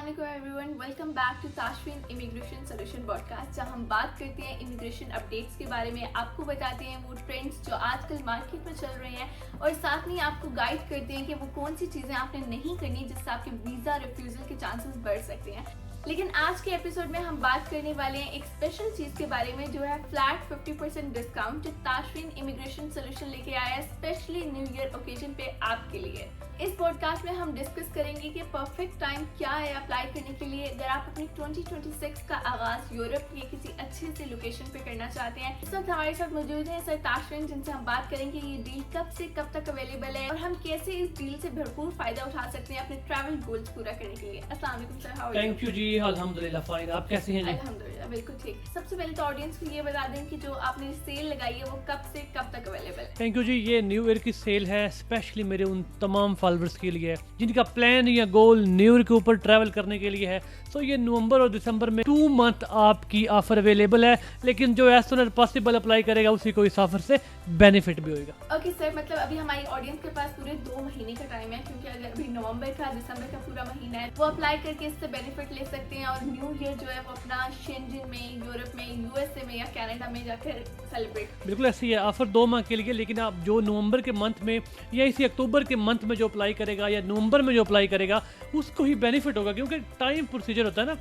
अस्सलाम everyone, welcome back to Tashfeen immigration solution podcast, जहां हम बात करते हैं इमिग्रेशन अपडेट्स के बारे में। आपको बताते हैं वो ट्रेंड्स जो आजकल मार्केट में चल रहे हैं और साथ में आपको गाइड करते हैं कि वो कौन सी चीज़ें आपने नहीं करनी जिससे आपके वीज़ा रिफ्यूज़ल के चांसेस बढ़ सकते हैं। लेकिन आज के एपिसोड में हम बात करने वाले हैं एक स्पेशल चीज़ के बारे में जो है फ्लैट 50% डिस्काउंट जो ताशफीन इमिग्रेशन सोल्यूशन लेके आया है स्पेशली न्यू ईयर ओकेजन पे आपके लिए। इस पॉडकास्ट में हम डिस्कस करेंगे कि परफेक्ट टाइम क्या है अप्लाई करने के लिए अगर आप अपनी 2026 का आगाज यूरोप के किसी अच्छे से लोकेशन पे करना चाहते हैं। इस वक्त हमारे साथ मौजूद है सर ताशफीन, जिनसे हम बात करेंगे ये डील कब से कब तक अवेलेबल है और हम कैसे इस डील से भरपूर फायदा उठा सकते हैं अपने ट्रैवल गोल्स पूरा करने के लिए। अस्सलाम वालेकुम sir, how are you? Thank you जी, अल्हम्दुलिल्लाह फाइन। आप कैसे हैं जी? अल्हम्दुलिल्लाह बिल्कुल ठीक। सबसे पहले तो ऑडियंस को ये बता दें कि जो आपने सेल लगाई है वो कब से कब तक अवेलेबल है। थैंक यू जी। ये न्यू ईयर की सेल है स्पेशली मेरे उन तमाम फॉलोअर्स के लिए जिनका प्लान या गोल न्यू ईयर के ऊपर ट्रैवल करने के लिए है। तो ये नवंबर और दिसंबर में 2 मंथ आपकी ऑफर अवेलेबल है, लेकिन जो as soon as possible apply करेगा उसी को इस ऑफर से बेनिफिट भी होगा। ओके सर, मतलब अभी हमारी ऑडियंस के पास पूरे 2 महीने का टाइम है, क्योंकि अगर अभी नवंबर का दिसंबर का पूरा महीना है वो अप्लाई करके इससे बेनिफिट ले सकते हैं और न्यू ईयर जो है वो अपना शेंजन में, यूरोप में, यूएसए में या कनाडा में जाकर सेलिब्रेट। बिल्कुल ऐसी है ऑफर 2 माह के लिए, लेकिन आप जो नवंबर के मंथ में या इसी अक्टूबर के मंथ में जो अप्लाई करेगा या नवंबर में जो अप्लाई करेगा उसको ही बेनिफिट होगा, क्योंकि टाइम प्रोसीजर होता है ना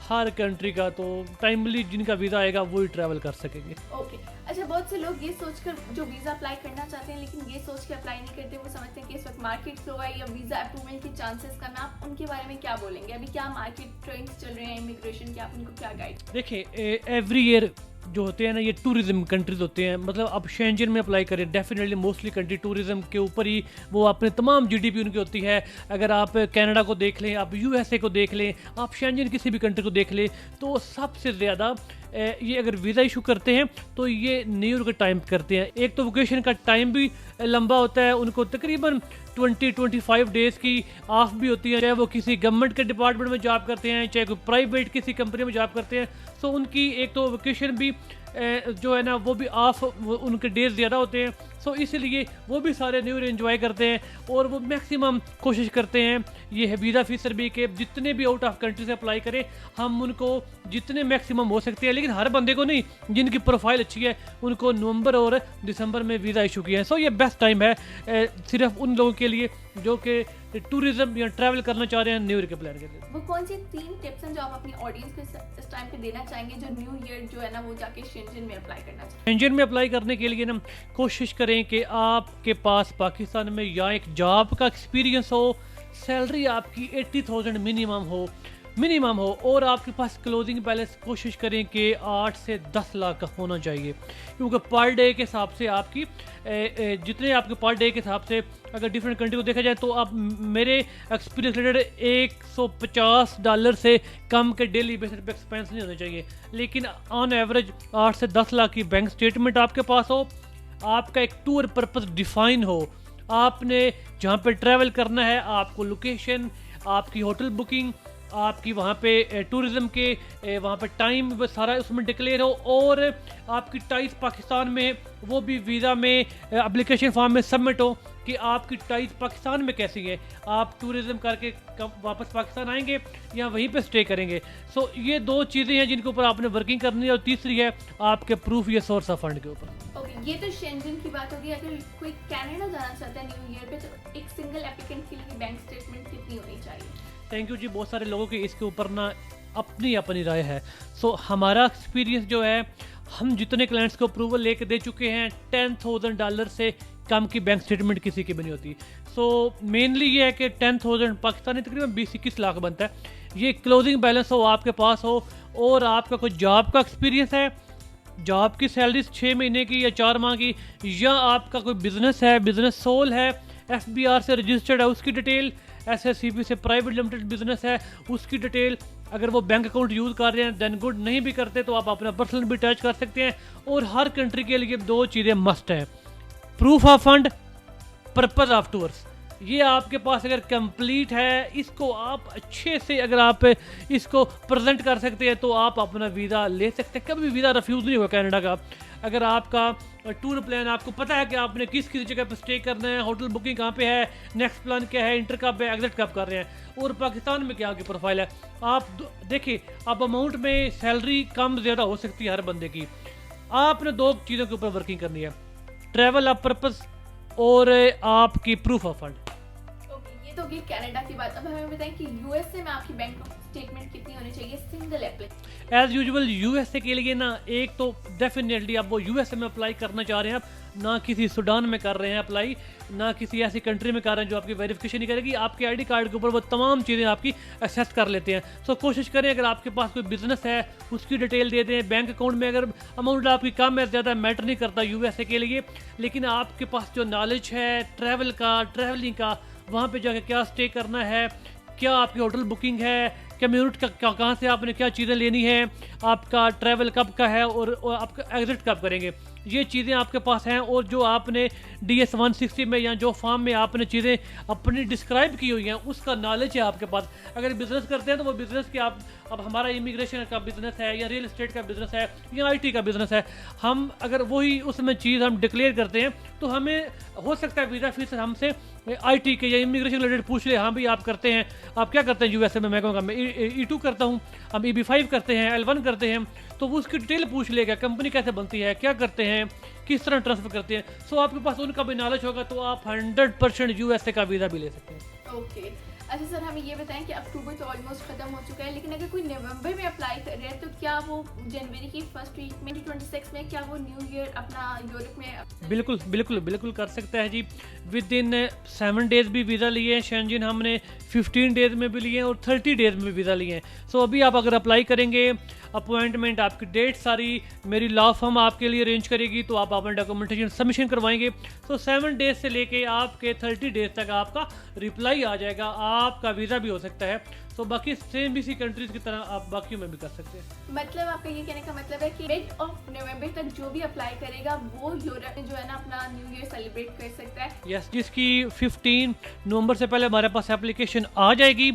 हर कंट्री का, तो टाइमली जिनका वीज़ा आएगा वो ही ट्रैवल कर सकेंगे। ओके अच्छा, बहुत से लोग ये सोचकर जो वीज़ा अप्लाई करना चाहते हैं लेकिन ये सोच के अप्लाई नहीं करते, वो समझते हैं कि इस वक्त मार्केट स्लो है या वीज़ा अप्रूवल के चांसेस कम है। आप उनके बारे में क्या बोलेंगे? अभी क्या मार्केट ट्रेंड्स चल रहे हैं इमिग्रेशन के, आप उनको क्या गाइड? देखिए एवरी ईयर जो होते हैं ना ये टूरिज्म कंट्रीज होते हैं, मतलब आप शेंजन में अप्लाई करें डेफिनेटली मोस्टली कंट्री टूरिज्म के ऊपर ही वो अपने तमाम जीडीपी उनकी होती है। अगर आप कनाडा को देख लें, आप यूएसए को देख लें, आप शेंजन किसी भी कंट्री को देख लें, तो सबसे ज़्यादा ये अगर वीज़ा इशू करते हैं तो ये न्यू ईयर का टाइम करते हैं। एक तो वोकेशन का टाइम भी लंबा होता है, उनको तकरीबन 20-25 डेज़ की ऑफ भी होती है, चाहे वो किसी गवर्नमेंट के डिपार्टमेंट में जॉब करते हैं चाहे कोई प्राइवेट किसी कंपनी में जॉब करते हैं। सो उनकी एक तो वोकेशन भी जो है ना वो भी ऑफ, उनके डेज ज़्यादा होते हैं। सो इसलिए वो भी सारे न्यू ईयर एंजॉय करते हैं और वो मैक्सिमम कोशिश करते हैं ये है वीज़ा फीसर भी के जितने भी आउट ऑफ कंट्री से अप्लाई करें हम उनको जितने मैक्सिमम हो सकते हैं, लेकिन हर बंदे को नहीं, जिनकी प्रोफाइल अच्छी है उनको नवंबर और दिसंबर में वीज़ा इशू किया है। सो ये बेस्ट टाइम है सिर्फ उन लोगों के लिए जो कि टूरिज्म या ट्रैवल करना चाह रहे हैं न्यू ईयर के प्लान के लिए। वो कौन सी 3 टिप्स हैं जो आप अपनी ऑडियंस को इस टाइम पे देना चाहेंगे जो न्यू ईयर जो है ना वो जाके शेंजन में अप्लाई करना चाहिए? शेंजन में अप्लाई करने के लिए ना कोशिश करें कि आपके पास पाकिस्तान में या एक जॉब का एक्सपीरियंस हो, सैलरी आपकी 80,000 मिनिमम हो और आपके पास क्लोजिंग बैलेंस कोशिश करें कि 8 से 10 लाख का होना चाहिए, क्योंकि पर डे के हिसाब से आपकी जितने आपके पर डे के हिसाब से अगर डिफरेंट कंट्री को देखा जाए तो आप मेरे एक्सपीरियंस रिलेटेड $150 से कम के डेली बेसिस पे एक्सपेंस नहीं होने चाहिए, लेकिन ऑन एवरेज 8 से 10 लाख की बैंक स्टेटमेंट आपके पास हो, आपका एक टूर पर्पस डिफाइन हो, आपने जहाँ पे ट्रैवल करना है आपको लोकेशन, आपकी होटल बुकिंग, आपकी वहाँ पे टूरिज़्म के वहाँ पे टाइम सारा उसमें डिक्लेयर हो और आपकी टाइज पाकिस्तान में वो भी वीज़ा में एप्लीकेशन फॉर्म में सबमिट हो कि आपकी टाइज पाकिस्तान में कैसी है, आप टूरिज़्म करके कब वापस पाकिस्तान आएंगे या वहीं पे स्टे करेंगे। सो ये 2 चीज़ें हैं जिनके ऊपर आपने वर्किंग करनी है और तीसरी है आपके प्रूफ या सोर्स ऑफ फंड के ऊपर। ओके, ये तो शेंजन की बात होगी। अगर कोई कनाडा जाना चाहता है न्यू ईयर पे तो एक सिंगल एप्लीकेंट के लिए बैंक स्टेटमेंट कितनी होनी चाहिए? थैंक यू जी। बहुत सारे लोगों की इसके ऊपर ना अपनी राय है। सो हमारा एक्सपीरियंस जो है, हम जितने क्लाइंट्स को अप्रूवल लेके दे चुके हैं $10,000 से कम की बैंक स्टेटमेंट किसी की भी नहीं होती। सो मेनली ये है कि 10,000 पाकिस्तानी तकरीबन 20-21 लाख बनता है। ये क्लोजिंग बैलेंस हो आपके पास हो और आपका कोई जॉब का एक्सपीरियंस है, जॉब की सैलरी 6 महीने की या 4 माह की, या आपका कोई बिजनेस है, बिजनेस सोल है, FBR से रजिस्टर्ड है उसकी डिटेल, SSCP से प्राइवेट लिमिटेड बिजनेस है उसकी डिटेल, अगर वो बैंक अकाउंट यूज़ कर रहे हैं देन गुड, नहीं भी करते तो आप अपना पर्सनल भी अटैच कर सकते हैं। और हर कंट्री के लिए 2 चीज़ें मस्ट हैं, proof of fund, purpose of tours. ये आपके पास अगर कंप्लीट है, इसको आप अच्छे से अगर आप इसको प्रेजेंट कर सकते हैं तो आप अपना वीज़ा ले सकते हैं। कभी भी वीज़ा रिफ्यूज़ नहीं होगा कनाडा का। अगर आपका टूर प्लान, आपको पता है कि आपने किस किस जगह पर स्टे करना है, होटल बुकिंग कहाँ पे है, नेक्स्ट प्लान क्या है, इंटर कब है, एग्जिट कब कर रहे हैं, और पाकिस्तान में क्या आपकी प्रोफाइल है, आप देखिए आप अमाउंट में सैलरी कम ज़्यादा हो सकती है हर बंदे की। आपने 2 चीज़ों के ऊपर वर्किंग करनी है, ट्रैवल ऑफ पर्पस और आपकी प्रूफ ऑफ फंड। ओके, ये तो होगी कनाडा की बात। अब हमें बताएं कि यूएसए में आपकी बैंक स्टेटमेंट कितनी होनी चाहिए single application? As usual USA के लिए ना, एक तो डेफिनेटली आप वो यूएसए में अप्लाई करना चाह रहे हैं, आप ना किसी सूडान में कर रहे हैं अप्लाई, ना किसी ऐसी कंट्री में कर रहे हैं जो आपकी वेरिफिकेशन नहीं करेगी, आपके आईडी कार्ड के ऊपर वो तमाम चीज़ें आपकी एक्सेस कर लेते हैं। सो कोशिश करें अगर आपके पास कोई बिजनेस है उसकी डिटेल दे दें। बैंक अकाउंट में अगर अमाउंट आपकी कम है, ज़्यादा मैटर नहीं करता यूएसए के लिए, लेकिन आपके पास जो नॉलेज है ट्रैवल का, ट्रैवलिंग का, वहाँ पर जाकर क्या स्टे करना है, क्या आपकी होटल बुकिंग है, कम्यूनिट का कहाँ से आपने क्या चीज़ें लेनी है, आपका ट्रैवल कब का है और आपका एग्जिट कब करेंगे, ये चीज़ें आपके पास हैं। और जो आपने DS 160 में या जो फॉर्म में आपने चीज़ें अपनी डिस्क्राइब की हुई हैं उसका नॉलेज है आपके पास। अगर बिज़नेस करते हैं तो वो बिज़नेस के आप, अब हमारा इमिग्रेशन का बिज़नेस है या रियल एस्टेट का बिज़नेस है या IT का बिज़नेस है, हम अगर वही उसमें चीज़ हम डिक्लेयर करते हैं तो हमें हो सकता है वीज़ा फीस हमसे IT के या इमिग्रेशन रिलेटेड पूछ ले, हाँ भाई आप करते हैं, आप क्या करते हैं यूएसए में, मैं कहूँगा मैं E2 करता हूँ, हम EB5 करते हैं, L1 करते हैं, तो वो उसकी डिटेल पूछ लेगा, कंपनी कैसे बनती है, क्या करते हैं, किस तरह ट्रांसफर करते हैं। सो आपके पास उनका भी नॉलेज होगा तो आप 100% यूएसए का वीज़ा भी ले सकते हैं। ओके, अच्छा सर हमें ये बताएं कि अक्टूबर तो ऑलमोस्ट खत्म हो चुका है, लेकिन अगर कोई नवंबर में अप्लाई कर रहे हैं तो क्या वो जनवरी की फर्स्ट वीक में 26 में क्या वो न्यू ईयर अपना यूरोप में? बिल्कुल बिल्कुल बिल्कुल कर सकता है जी। विद इन 7 डेज़ भी वीज़ा लिए हैं शेंजन, हमने 15 डेज़ में भी लिए हैं और 30 डेज़ में वीज़ा लिए हैं। सो अभी आप अगर अप्लाई करेंगे, अपॉइंटमेंट आपकी डेट सारी मेरी लॉ फर्म आपके लिए अरेंज करेगी, तो आप अपना डॉक्यूमेंटेशन सबमिशन करवाएंगे, तो 7 डेज़ से लेके आपके 30 डेज़ तक आपका रिप्लाई आ जाएगा, आपका वीज़ा भी हो सकता है। तो बाकी सेम इसी कंट्रीज की तरह आप बाकियों में भी कर सकते हैं। मतलब आपका ये कहने का मतलब है कि मिड ऑफ नवंबर तक जो भी अप्लाई करेगा वो यूरोप में जो है ना अपना न्यू ईयर सेलिब्रेट कर सकता है। यस, जिसकी 15 नवंबर से पहले हमारे पास एप्लीकेशन आ जाएगी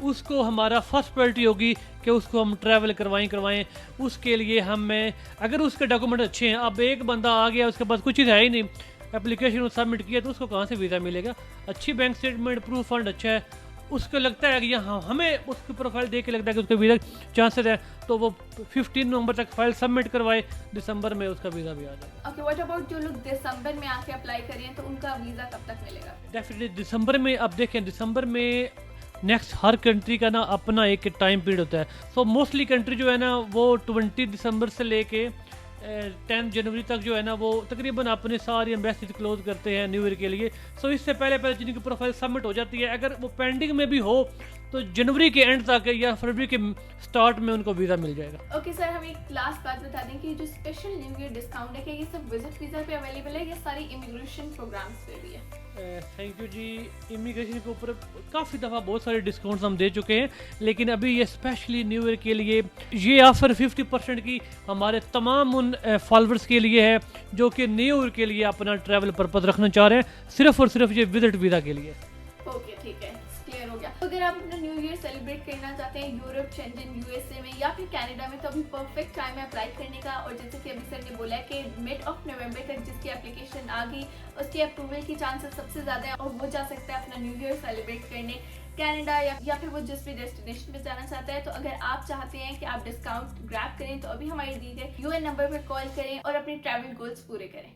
उसको हमारा फर्स्ट प्रायोरिटी होगी कि उसको हम ट्रैवल करवाएं। उसके लिए हमें अगर उसके डॉक्यूमेंट अच्छे हैं, अब एक बंदा आ गया उसके पास कुछ चीज़ है ही नहीं, एप्लीकेशन सबमिट किया तो उसको कहाँ से वीज़ा मिलेगा। अच्छी बैंक स्टेटमेंट, प्रूफ फंड अच्छा है, उसको लगता है कि यहाँ हमें उसकी प्रोफाइल देख के लगता है कि उसका वीज़ा चांसेस है, तो वो 15 नवंबर तक फाइल सबमिट करवाए, दिसंबर में उसका वीज़ा भी आ जाएगा। ओके, व्हाट अबाउट जो लोग दिसंबर में आके अप्लाई करें तो उनका वीज़ा कब तक मिलेगा? डेफिनेटली दिसंबर में। अब देखें दिसंबर में नेक्स्ट हर कंट्री का ना अपना एक टाइम पीरियड होता है। सो मोस्टली कंट्री जो है ना वो 20 दिसंबर से लेके 10 जनवरी तक जो है ना वो तकरीबन अपने सारी एम्बेसी क्लोज करते हैं न्यू ईयर के लिए। सो इससे पहले जिनकी प्रोफाइल सबमिट हो जाती है, अगर वो पेंडिंग में भी हो तो जनवरी के एंड तक या फरवरी के स्टार्ट में उनको वीज़ा मिल जाएगा। ओके सर, हमें एक लास्ट बात बता दें कि जो स्पेशल न्यू ईयर डिस्काउंट है, क्या ये सब विजिट वीज़ा पे अवेलेबल है या सारी इमिग्रेशन प्रोग्राम्स पे भी है? Thank you ji. इमिग्रेशन के ऊपर काफ़ी दफ़ा बहुत सारे डिस्काउंट्स हम दे चुके हैं, लेकिन अभी ये स्पेशली न्यू ईयर के लिए ये ऑफ़र 50% की हमारे तमाम उन फॉलोअर्स के लिए है जो कि न्यू ईयर के लिए अपना ट्रैवल पर्पज़ रखना चाह रहे हैं, सिर्फ और सिर्फ ये विजिट वीज़ा के लिए। ओके ठीक है, क्लियर हो गया। तो अगर आप अपना न्यू ईयर सेलिब्रेट करना चाहते हैं यूरोप, शेंजन, यूएसए में या फिर कनाडा में, तो अभी परफेक्ट टाइम है अप्लाई करने का। और जैसे कि अभी सर ने बोला है कि मिड ऑफ नवंबर तक जिसकी एप्लीकेशन आ गई उसकी अप्रूवल की चांसेस सबसे ज़्यादा है और वो जा सकता है अपना न्यू ईयर सेलिब्रेट करने कनाडा या फिर वो जिस भी डेस्टिनेशन पे जाना चाहता है। तो अगर आप चाहते हैं कि आप डिस्काउंट ग्रैब करें तो अभी हमारे दी गए UN नंबर पर कॉल करें और अपने ट्रैवल गोल्स पूरे करें।